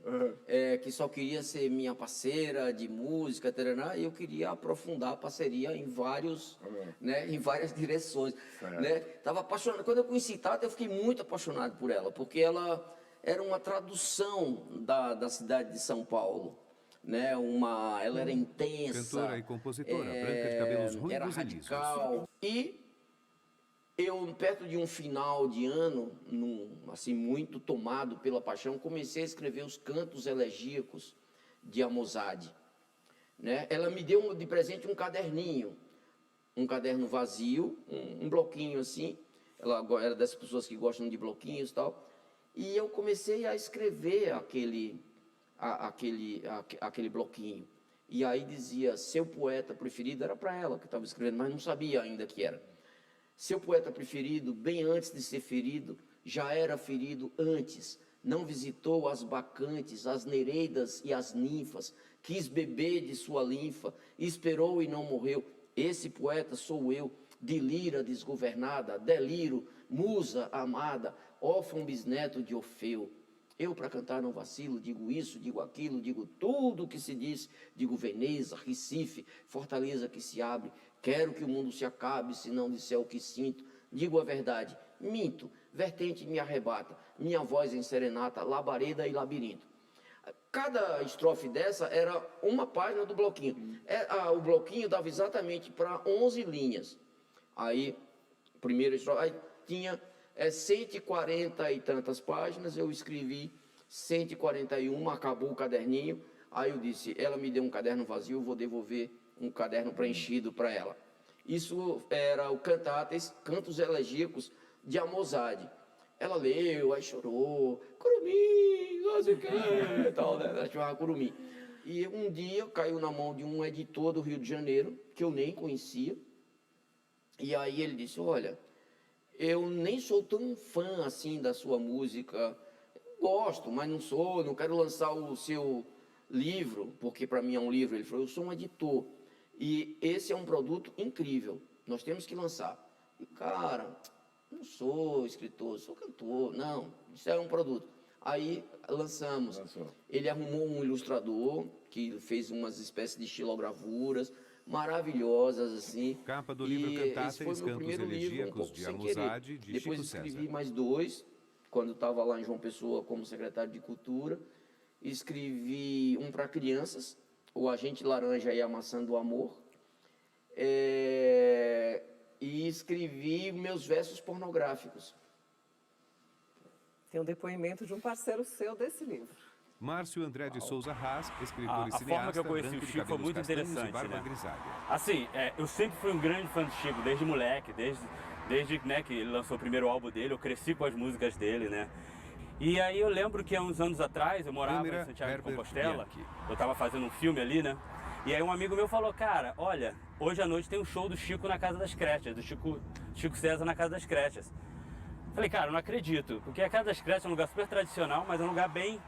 Que só queria ser minha parceira de música, taraná, e eu queria aprofundar a parceria em em várias direções. Né? Tava apaixonado. Quando eu conheci Tata, eu fiquei muito apaixonado por ela, porque ela era uma tradução da cidade de São Paulo. Né? Ela era intensa. Cantora e compositora, branca de cabelos ruivos era e radical. E eu, perto de um final de ano, assim, muito tomado pela paixão, comecei a escrever os cantos elegíacos de Amosade. Né? Ela me deu de presente um caderninho, um caderno vazio, um bloquinho assim. Ela era dessas pessoas que gostam de bloquinhos e tal. E eu comecei a escrever aquele bloquinho. E aí dizia, seu poeta preferido, era para ela que estava escrevendo, mas não sabia ainda que era. Seu poeta preferido, bem antes de ser ferido, já era ferido antes. Não visitou as bacantes, as nereidas e as ninfas, quis beber de sua linfa, esperou e não morreu. Esse poeta sou eu, de lira desgovernada, deliro, musa amada, órfão bisneto de Orfeu. Eu, para cantar, não vacilo, digo isso, digo aquilo, digo tudo o que se diz, digo Veneza, Recife, Fortaleza que se abre, quero que o mundo se acabe, se não disser o que sinto, digo a verdade, minto, vertente me arrebata, minha voz em serenata, labareda e labirinto. Cada estrofe dessa era uma página do bloquinho. O bloquinho dava exatamente para 11 linhas. Aí, primeira estrofe, aí tinha 140 e tantas páginas, eu escrevi 141, acabou o caderninho. Aí eu disse, ela me deu um caderno vazio, eu vou devolver um caderno preenchido para ela. Isso era o Cantos Elegíacos de Amosade. Ela leu, aí chorou, Curumim, não sei o que, tal, né? Ela chamava Curumim. E um dia caiu na mão de um editor do Rio de Janeiro, que eu nem conhecia, e aí ele disse, olha, eu nem sou tão fã assim da sua música, gosto, mas não quero lançar o seu livro, porque para mim é um livro. Ele falou, eu sou um editor, e esse é um produto incrível, nós temos que lançar. E, cara, não sou escritor, sou cantor, não, isso é um produto. Aí lançamos. Ele arrumou um ilustrador que fez umas espécies de xilogravuras maravilhosas, assim. Capa do livro Cantáteis, Esse foi meu Cantos primeiro livro, Elegíacos de sem Amuzade, querer. de Depois Chico escrevi César. mais 2, quando estava lá em João Pessoa como secretário de Cultura. Escrevi um para crianças, O Agente Laranja e a Maçã do Amor. E escrevi meus versos pornográficos. Tem um depoimento de um parceiro seu desse livro. Márcio André de Souza Haas, escritor A e forma cineasta, que eu conheci branco o de Chico foi cabelos muito castanhos e interessante, barba né? grisalha. Assim, eu sempre fui um grande fã do Chico, desde moleque, desde né, que ele lançou o primeiro álbum dele, eu cresci com as músicas dele, né? E aí eu lembro que há uns anos atrás, eu morava em Santiago de Compostela, eu estava fazendo um filme ali, né? E aí um amigo meu falou, cara, olha, hoje à noite tem um show do Chico na Casa das Crechas, do Chico César na Casa das Crechas. Falei, cara, eu não acredito, porque a Casa das Crechas é um lugar super tradicional, mas é um lugar bem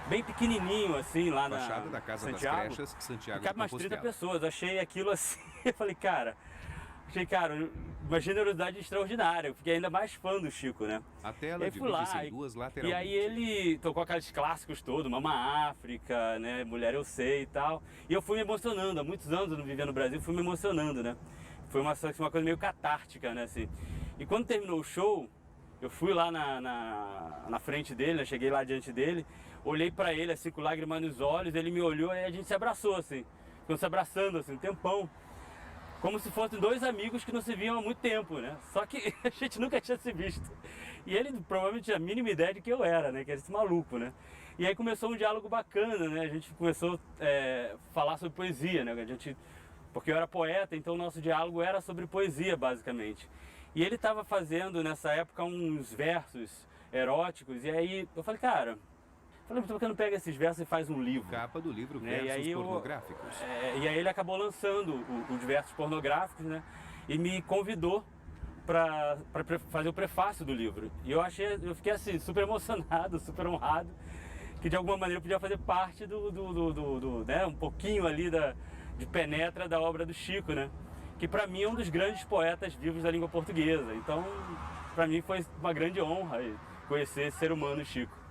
bem pequenininho, assim, lá na Fachada da Casa Santiago. das Crechas, Santiago Cabe de umas 30 Compostela. pessoas, eu achei aquilo assim, eu falei, cara, uma generosidade extraordinária, eu fiquei ainda mais fã do Chico, né? A E tela aí fui divide-se lá, em duas e lateralmente. aí ele tocou aqueles clássicos todos, Mama África, né, Mulher Eu Sei e tal, e eu fui me emocionando, há muitos anos eu não vivia no Brasil, fui me emocionando, né? Foi uma coisa meio catártica, né, assim. E quando terminou o show, eu fui lá na frente dele, né, cheguei lá diante dele, olhei pra ele assim com lágrimas nos olhos, ele me olhou e a gente se abraçou assim, ficou se abraçando assim, um tempão. Como se fossem dois amigos que não se viam há muito tempo, né? Só que a gente nunca tinha se visto. E ele provavelmente tinha a mínima ideia de que eu era, né? Que era esse maluco, né? E aí começou um diálogo bacana, né? A gente começou a falar sobre poesia, né? Porque eu era poeta, então o nosso diálogo era sobre poesia, basicamente. E ele estava fazendo, nessa época, uns versos eróticos, e aí eu falei, cara... por que não pega esses versos e faz um livro? Capa do livro Né? Versos Pornográficos. E aí ele acabou lançando os versos pornográficos, né? E me convidou para fazer o prefácio do livro. E eu fiquei assim, super emocionado, super honrado, que de alguma maneira eu podia fazer parte né? Um pouquinho ali de penetra da obra do Chico, né? Que para mim é um dos grandes poetas vivos da língua portuguesa. Então, para mim foi uma grande honra conhecer esse ser humano, Chico.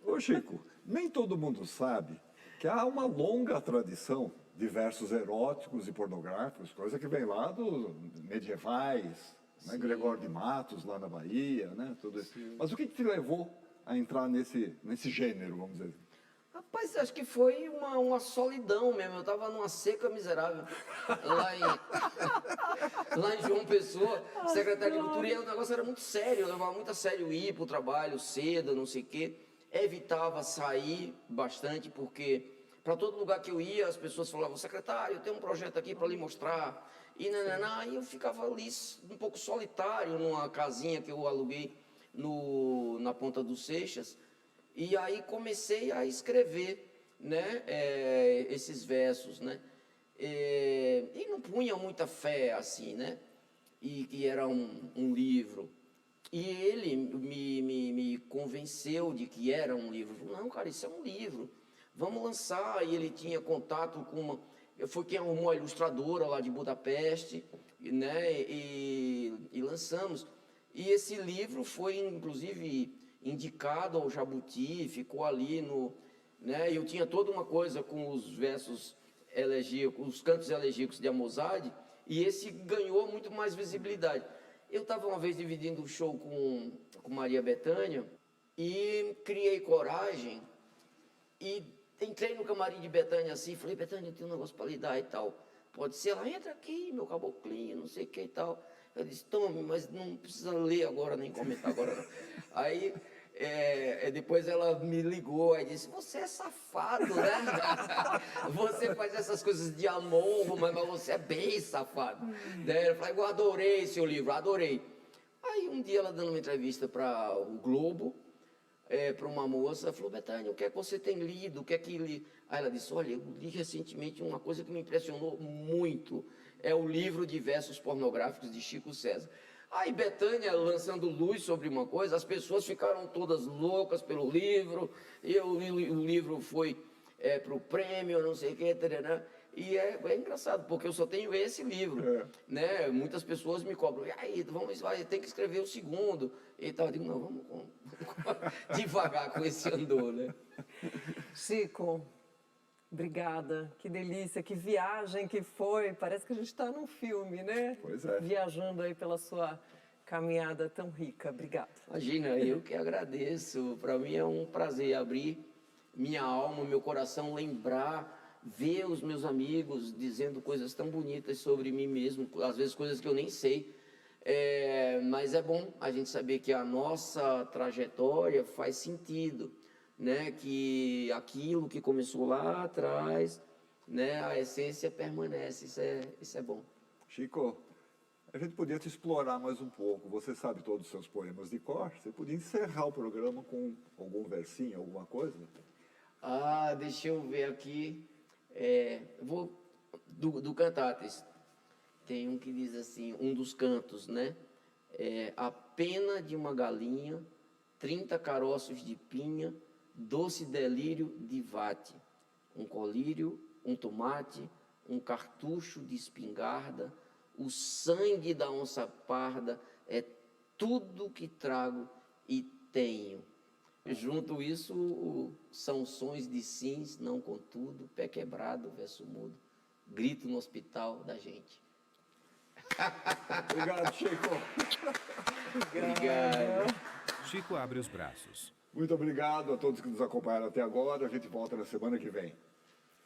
Ô Chico, nem todo mundo sabe que há uma longa tradição de versos eróticos e pornográficos, coisa que vem lá dos medievais, né? Gregório de Matos, lá na Bahia, né? Tudo isso. Mas o que te levou a entrar nesse gênero, vamos dizer? Rapaz, acho que foi uma solidão mesmo. Eu tava numa seca miserável lá em João Pessoa, secretário de Cultura, e o negócio era muito sério, eu levava muito a sério ir pro trabalho cedo, não sei o quê. Evitava sair bastante, porque para todo lugar que eu ia, as pessoas falavam, secretário, eu tenho um projeto aqui para lhe mostrar. E eu ficava ali um pouco solitário numa casinha que eu aluguei na Ponta dos Seixas. E aí comecei a escrever, né, esses versos, né, e não punha muita fé, assim, né, e que era um livro. E ele me convenceu de que era um livro. Falei, não, cara, isso é um livro, vamos lançar. E ele tinha contato com foi quem arrumou a ilustradora lá de Budapeste, né, e lançamos. E esse livro foi, inclusive, indicado ao Jabuti, ficou ali né, eu tinha toda uma coisa com os versos elegíacos, os cantos elegíacos de Amuzade, e esse ganhou muito mais visibilidade. Eu estava uma vez dividindo o show com Maria Bethânia e criei coragem e entrei no camarim de Bethânia assim, falei, Bethânia, eu tenho um negócio para lhe dar e tal. Pode ser? Ela, entra aqui, meu caboclinho, não sei o que e tal. Eu disse, tome, mas não precisa ler agora, nem comentar agora não. Aí, depois ela me ligou e disse, você é safado, né? Você faz essas coisas de amor, mas você é bem safado. Daí eu falei, eu adorei seu livro, adorei. Aí um dia ela dando uma entrevista para o Globo, para uma moça, falou, Bethânia, o que é que você tem lido? O que é que li? Aí ela disse, olha, eu li recentemente uma coisa que me impressionou muito, é o livro de versos pornográficos de Chico César. Aí Bethânia lançando luz sobre uma coisa, as pessoas ficaram todas loucas pelo livro, o livro foi para o prêmio, não sei o que, né? E é engraçado, porque eu só tenho esse livro, né? Muitas pessoas me cobram, e aí, tem que escrever o segundo. e tal. Eu digo, não, vamos devagar com esse andor, né? Chico, obrigada. Que delícia, que viagem que foi. Parece que a gente está num filme, né? Pois é. Viajando aí pela sua caminhada tão rica. Obrigada. Imagina, eu que agradeço. Para mim é um prazer abrir minha alma, meu coração, lembrar, ver os meus amigos dizendo coisas tão bonitas sobre mim mesmo, às vezes coisas que eu nem sei. Mas é bom a gente saber que a nossa trajetória faz sentido, né? Que aquilo que começou lá atrás, né? A essência permanece, isso é bom. Chico, a gente podia te explorar mais um pouco. Você sabe todos os seus poemas de cor. Você podia encerrar o programa com algum versinho, alguma coisa? Ah, deixa eu ver aqui. Vou do Cantates. Tem um que diz assim, um dos cantos, né? A pena de uma galinha, 30 caroços de pinha, doce delírio de vate, um colírio, um tomate, um cartucho de espingarda, o sangue da onça parda, é tudo que trago e tenho. Junto isso, são sons de sims, não contudo, pé quebrado, verso mudo, grito no hospital da gente. Obrigado, Chico. Obrigado. Chico abre os braços. Muito obrigado a todos que nos acompanharam até agora. A gente volta na semana que vem.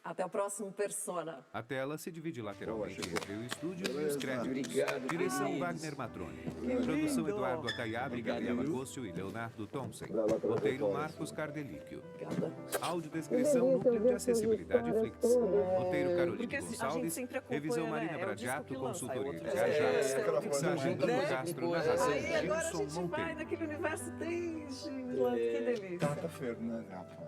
Até o próximo Persona. A tela se divide lateralmente entre o estúdio e os Beleza. créditos. Obrigado, Direção queridos. Wagner Matrone. lindo. Produção Eduardo Acaiabe, Obrigado, Gabriela Luiz. Gócio e Leonardo Thompson. Obrigado pela Roteiro voz. Marcos Cardelíquio. Obrigada. Audiodescrição Núcleo de Acessibilidade Flix. Roteiro Caroline Porque a gente Gonçalves. sempre acompanha, Revisão né? Marina É o disco Bradiato, que lança, aí o consultoria outro de disco Ajax. aquela Mixagem coisa, do né? Castro, narração Aí agora a Gilson gente vai Monteiro. naquele universo três, que delícia. Tata Fernandes, rapaz.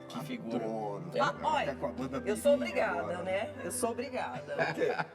Que figura. Adoro. Olha, Tá com a banda eu sou Birinha obrigada, agora. né? Eu sou obrigada. Por quê?